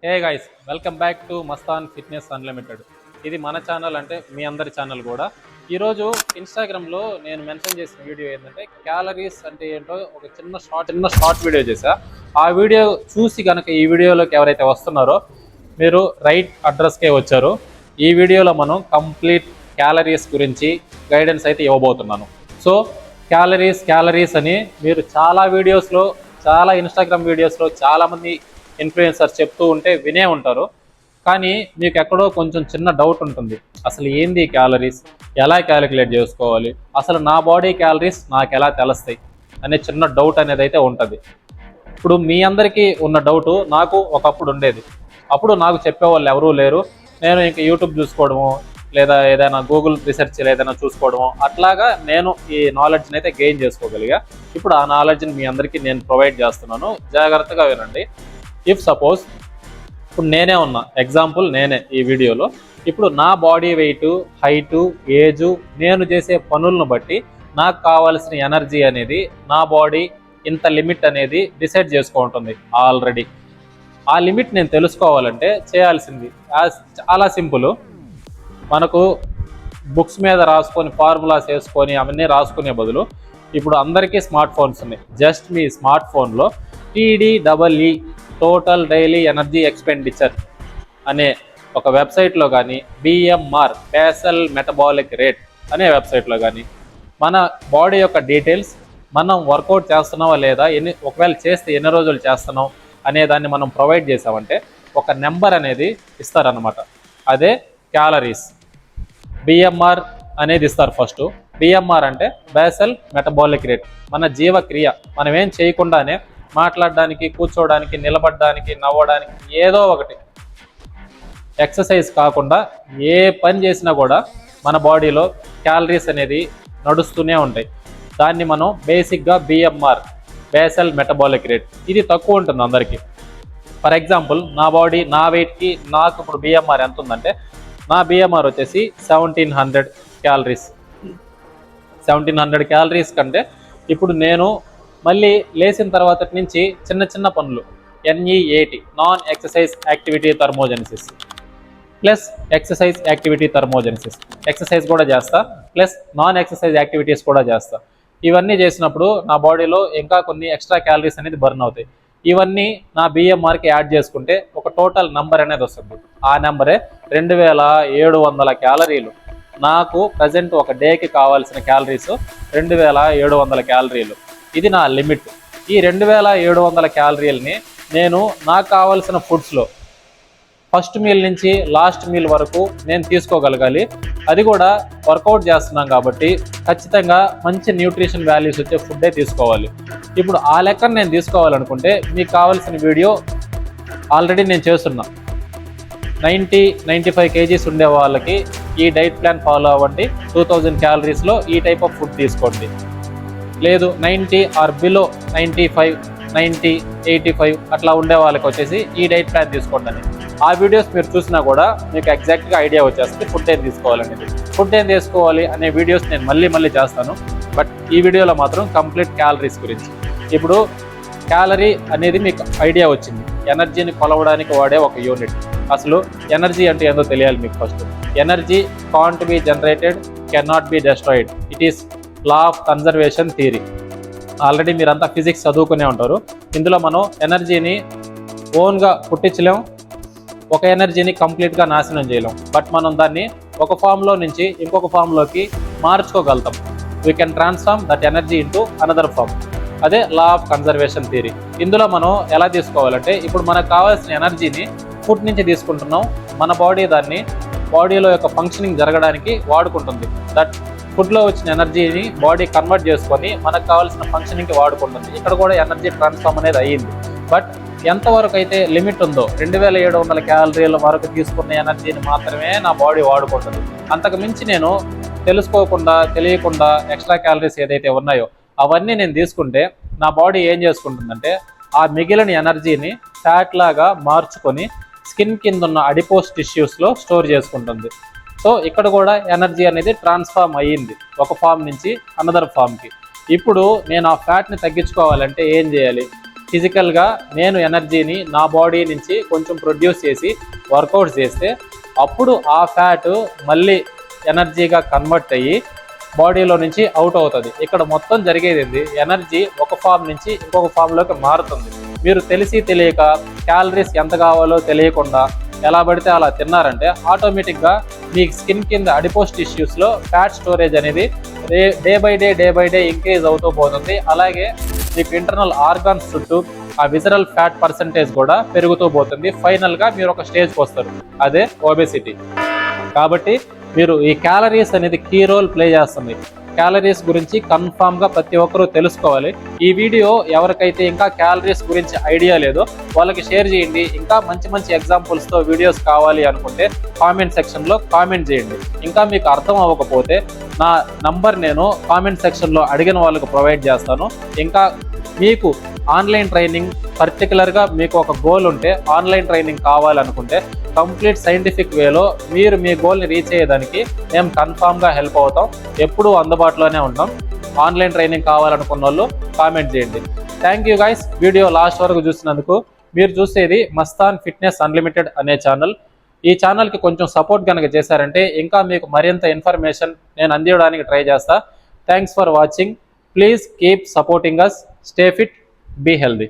Hey guys, welcome back to Mastan fitness unlimited. ఇది మన channel, అంటే మీ అందరి ఛానల్ కూడా. ఈరోజు ఇన్స్టాగ్రామ్లో నేను మెన్షన్ చేసిన వీడియో ఏంటంటే క్యాలరీస్ అంటే ఏంటో ఒక చిన్న షార్ట్ వీడియో చేశా. ఆ వీడియో చూసి కనుక ఈ వీడియోలోకి ఎవరైతే వస్తున్నారో మీరు రైట్ అడ్రస్కే వచ్చారు. ఈ వీడియోలో మనం కంప్లీట్ క్యాలరీస్ గురించి గైడెన్స్ అయితే ఇవ్వబోతున్నాను. సో క్యాలరీస్ అని మీరు చాలా వీడియోస్లో, చాలా ఇన్స్టాగ్రామ్ వీడియోస్లో చాలామంది ఇన్ఫ్లుయెన్సర్స్ చెప్తూ ఉంటే వినే ఉంటారు. కానీ మీకు ఎక్కడో కొంచెం చిన్న డౌట్ ఉంటుంది, అసలు ఏంది క్యాలరీస్, ఎలా క్యాలిక్యులేట్ చేసుకోవాలి, అసలు నా బాడీ క్యాలరీస్ నాకు ఎలా తెలుస్తాయి అనే చిన్న డౌట్ అనేది అయితే ఉంటుంది. ఇప్పుడు మీ అందరికీ ఉన్న డౌటు నాకు ఒకప్పుడు ఉండేది. అప్పుడు నాకు చెప్పేవాళ్ళు ఎవరూ లేరు. నేను ఇంకా యూట్యూబ్ చూసుకోవడము, లేదా ఏదైనా గూగుల్ రీసెర్చ్ ఏదైనా చూసుకోవడము, అట్లాగా నేను ఈ నాలెడ్జ్ని అయితే గెయిన్ చేసుకోగలిగా. ఇప్పుడు ఆ నాలెడ్జ్ని మీ అందరికీ నేను ప్రొవైడ్ చేస్తున్నాను. జాగ్రత్తగా వినండి. ఇఫ్ సపోజ్ ఇప్పుడు నేనే ఉన్నా, ఎగ్జాంపుల్ నేనే ఈ వీడియోలో, ఇప్పుడు నా బాడీ వెయిట్, హైటు, ఏజు, నేను చేసే పనులను బట్టి నాకు కావాల్సిన ఎనర్జీ అనేది నా బాడీ ఇంత లిమిట్ అనేది డిసైడ్ చేసుకుంటుంది ఆల్రెడీ. ఆ లిమిట్ నేను తెలుసుకోవాలంటే చేయాల్సింది చాలా సింపుల్. మనకు బుక్స్ మీద రాసుకొని ఫార్ములాస్ వేసుకొని అవన్నీ రాసుకునే బదులు ఇప్పుడు అందరికీ స్మార్ట్ ఫోన్స్ ఉన్నాయి. జస్ట్ మీ స్మార్ట్ ఫోన్లో TDEE total daily energy expenditure అనే ఒక వెబ్సైట్లో కానీ, BMR బేసల్ మెటబాలిక్ రేట్ అనే వెబ్సైట్లో కానీ మన బాడీ యొక్క డీటెయిల్స్, మనం వర్కౌట్ చేస్తున్నావా లేదా, ఒకవేళ చేస్తే ఎన్ని రోజులు చేస్తున్నాం అనే దాన్ని మనం ప్రొవైడ్ చేసామంటే ఒక నెంబర్ అనేది ఇస్తారనమాట. అదే క్యాలరీస్. BMR అనేది ఇస్తారు ఫస్ట్. BMR అంటే బేసల్ మెటబాలిక్ రేట్. మన జీవక్రియ, మనం ఏం చేయకుండానే మాట్లాడడానికి, కూర్చోవడానికి, నిలబడడానికి, నవ్వడానికి, ఏదో ఒకటి ఎక్సర్సైజ్ కాకుండా ఏ పని చేసినా కూడా మన బాడీలో క్యాలరీస్ అనేది నడుస్తూనే ఉంటాయి. దాన్ని మనం బేసిక్గా BMR బేసల్ మెటబాలిక్ రేట్, ఇది తక్కువ ఉంటుంది అందరికీ. ఫర్ ఎగ్జాంపుల్ నా బాడీ, నా వెయిట్కి నాకు ఇప్పుడు BMR ఎంత ఉందంటే, నా BMR వచ్చేసి 1700 క్యాలరీస్. 1700 క్యాలరీస్ కంటే ఇప్పుడు నేను మళ్ళీ లేచిన తర్వాత నుంచి చిన్న పనులు, NEAT non exercise activity thermogenesis plus exercise activity thermogenesis, exercise కూడా చేస్తా ప్లస్ నాన్ ఎక్సర్సైజ్ యాక్టివిటీస్ కూడా చేస్తా. ఇవన్నీ చేసినప్పుడు నా బాడీలో ఇంకా కొన్ని ఎక్స్ట్రా క్యాలరీస్ అనేది బర్న్ అవుతాయి. ఇవన్నీ నా BMRకి యాడ్ చేసుకుంటే ఒక టోటల్ నెంబర్ అనేది వస్తుంది. ఆ నెంబరే 2700 క్యాలరీలు. నాకు ప్రజెంట్ ఒక డేకి కావాల్సిన క్యాలరీస్ 2700 క్యాలరీలు. ఇది నా లిమిట్. ఈ 2700 క్యాలరీలని నేను నాకు కావాల్సిన ఫుడ్స్లో ఫస్ట్ మీల్ నుంచి లాస్ట్ మీల్ వరకు నేను తీసుకోగలగాలి. అది కూడా వర్కౌట్ చేస్తున్నాం కాబట్టి ఖచ్చితంగా మంచి న్యూట్రిషన్ వాల్యూస్ వచ్చే ఫుడ్డే తీసుకోవాలి. ఇప్పుడు ఆ లెక్కను నేను తీసుకోవాలనుకుంటే మీకు కావాల్సిన వీడియో ఆల్రెడీ నేను చేస్తున్నా. 90-95 kgs ఉండే వాళ్ళకి ఈ డైట్ ప్లాన్ ఫాలో అవ్వండి. 2000 క్యాలరీస్లో ఈ టైప్ ఆఫ్ ఫుడ్ తీసుకోండి. లేదు 90 ఆర్ బిలో 95, 90, 85 అట్లా ఉండే వాళ్ళకి వచ్చేసి ఈ డైట్ ప్లాన్ తీసుకోండి అని. ఆ వీడియోస్ మీరు చూసినా కూడా మీకు ఎగ్జాక్ట్గా ఐడియా వచ్చేస్తుంది ఫుడ్ ఏం తీసుకోవాలనేది. ఫుడ్ ఏం తీసుకోవాలి అనే వీడియోస్ నేను మళ్ళీ చేస్తాను. బట్ ఈ వీడియోలో మాత్రం కంప్లీట్ క్యాలరీస్ గురించి. ఇప్పుడు క్యాలరీ అనేది మీకు ఐడియా వచ్చింది, ఎనర్జీని కొలవడానికి వాడే ఒక యూనిట్. అసలు ఎనర్జీ అంటే ఏందో తెలియాలి మీకు first. Energy can't be generated, can not be destroyed. It is law of conservation theory. Already మీరంతా ఫిజిక్స్ చదువుకునే ఉంటారు. ఇందులో మనం ఎనర్జీని ఓన్గా పుట్టించలేం, ఒక ఎనర్జీని కంప్లీట్గా నాశనం చేయలేం. బట్ మనం దాన్ని ఒక ఫామ్లో నుంచి ఇంకొక ఫామ్లోకి మార్చుకోగలుగుతాం. We can transform that energy into another form. అదే లా ఆఫ్ కన్జర్వేషన్ థియరీ. ఇందులో మనం ఎలా తీసుకోవాలంటే, ఇప్పుడు మనకు కావాల్సిన ఎనర్జీని ఫుడ్ నుంచి తీసుకుంటున్నాం. మన బాడీ దాన్ని బాడీలో యొక్క ఫంక్షనింగ్ జరగడానికి వాడుకుంటుంది. దట్ ఫుడ్లో వచ్చిన ఎనర్జీని బాడీ కన్వర్ట్ చేసుకొని మనకు కావాల్సిన ఫంక్షనింగ్కి వాడుకుంటుంది. ఇక్కడ కూడా ఎనర్జీ ట్రాన్స్ఫార్మ్ అనేది అయ్యింది. బట్ ఎంతవరకు అయితే లిమిట్ ఉందో 2700 క్యాలరీల వరకు తీసుకున్న ఎనర్జీని మాత్రమే నా బాడీ వాడుకుంటుంది. అంతకు మించి నేను తెలియకుండా ఎక్స్ట్రా క్యాలరీస్ ఏదైతే ఉన్నాయో అవన్నీ నేను తీసుకుంటే నా బాడీ ఏం చేసుకుంటుందంటే ఆ మిగిలిన ఎనర్జీని ఫ్యాట్ లాగా మార్చుకొని స్కిన్ కింద ఉన్న అడిపోస్ టిష్యూస్లో స్టోర్ చేసుకుంటుంది. సో ఇక్కడ కూడా ఎనర్జీ అనేది ట్రాన్స్ఫార్మ్ అయ్యింది ఒక ఫామ్ నుంచి అనదర్ ఫామ్కి. ఇప్పుడు నేను ఆ ఫ్యాట్ని తగ్గించుకోవాలంటే ఏం చేయాలి? ఫిజికల్గా నేను ఎనర్జీని నా బాడీ నుంచి కొంచెం ప్రొడ్యూస్ చేసి వర్కౌట్ చేస్తే అప్పుడు ఆ ఫ్యాట్ మళ్ళీ ఎనర్జీగా కన్వర్ట్ అయ్యి బాడీలో నుంచి అవుట్ అవుతుంది. ఇక్కడ మొత్తం జరిగేది ఏంది, ఎనర్జీ ఒక ఫామ్ నుంచి ఇంకొక ఫామ్లోకి మారుతుంది. మీరు తెలిసి తెలియక క్యాలరీస్ ఎంత కావాలో తెలియకుండా ఎలా పడితే అలా తిన్నారంటే ఆటోమేటిక్గా మీ స్కిన్ కింద అడిపోస్ టిష్యూస్లో ఫ్యాట్ స్టోరేజ్ అనేది డే బై డే ఇంక్రీజ్ అవుతూ పోతుంది. అలాగే మీకు ఇంటర్నల్ ఆర్గాన్స్ చుట్టూ ఆ విజరల్ ఫ్యాట్ పర్సంటేజ్ కూడా పెరుగుతూ పోతుంది. ఫైనల్గా మీరు ఒక స్టేజ్కి వస్తారు, అదే ఒబెసిటీ. కాబట్టి మీరు ఈ క్యాలరీస్ అనేది కీ రోల్ ప్లే చేస్తుంది. క్యాలరీస్ గురించి కన్ఫామ్గా ప్రతి ఒక్కరూ తెలుసుకోవాలి. ఈ వీడియో ఎవరికైతే ఇంకా క్యాలరీస్ గురించి ఐడియా లేదో వాళ్ళకి షేర్ చేయండి. ఇంకా మంచి మంచి ఎగ్జాంపుల్స్తో వీడియోస్ కావాలి అనుకుంటే కామెంట్ సెక్షన్లో కామెంట్ చేయండి. ఇంకా మీకు అర్థం అవ్వకపోతే నా నంబర్ నేను కామెంట్ సెక్షన్లో అడిగిన వాళ్ళకు ప్రొవైడ్ చేస్తాను. ఇంకా మీకు ఆన్లైన్ ట్రైనింగ్ పర్టికులర్గా మీకు ఒక గోల్ ఉంటే ఆన్లైన్ ట్రైనింగ్ కావాలనుకుంటే కంప్లీట్ సైంటిఫిక్ వేలో మీరు మీ గోల్ని రీచ్ అయ్యేదానికి మేము కన్ఫామ్గా హెల్ప్ అవుతాం. ఎప్పుడూ అందుబాటులోనే ఉంటాం. ఆన్లైన్ ట్రైనింగ్ కావాలనుకున్న వాళ్ళు కామెంట్ చేయండి. Thank you guys, video last వరకు చూసినందుకు. మీరు చూసేది మస్తాన్ ఫిట్నెస్ అన్లిమిటెడ్ అనే ఛానల్. ఈ ఛానల్కి కొంచెం సపోర్ట్ కనుక చేశారంటే ఇంకా మీకు మరింత ఇన్ఫర్మేషన్ నేను అందించడానికి ట్రై చేస్తా. Thanks for watching. Please keep supporting us. Stay fit, be healthy.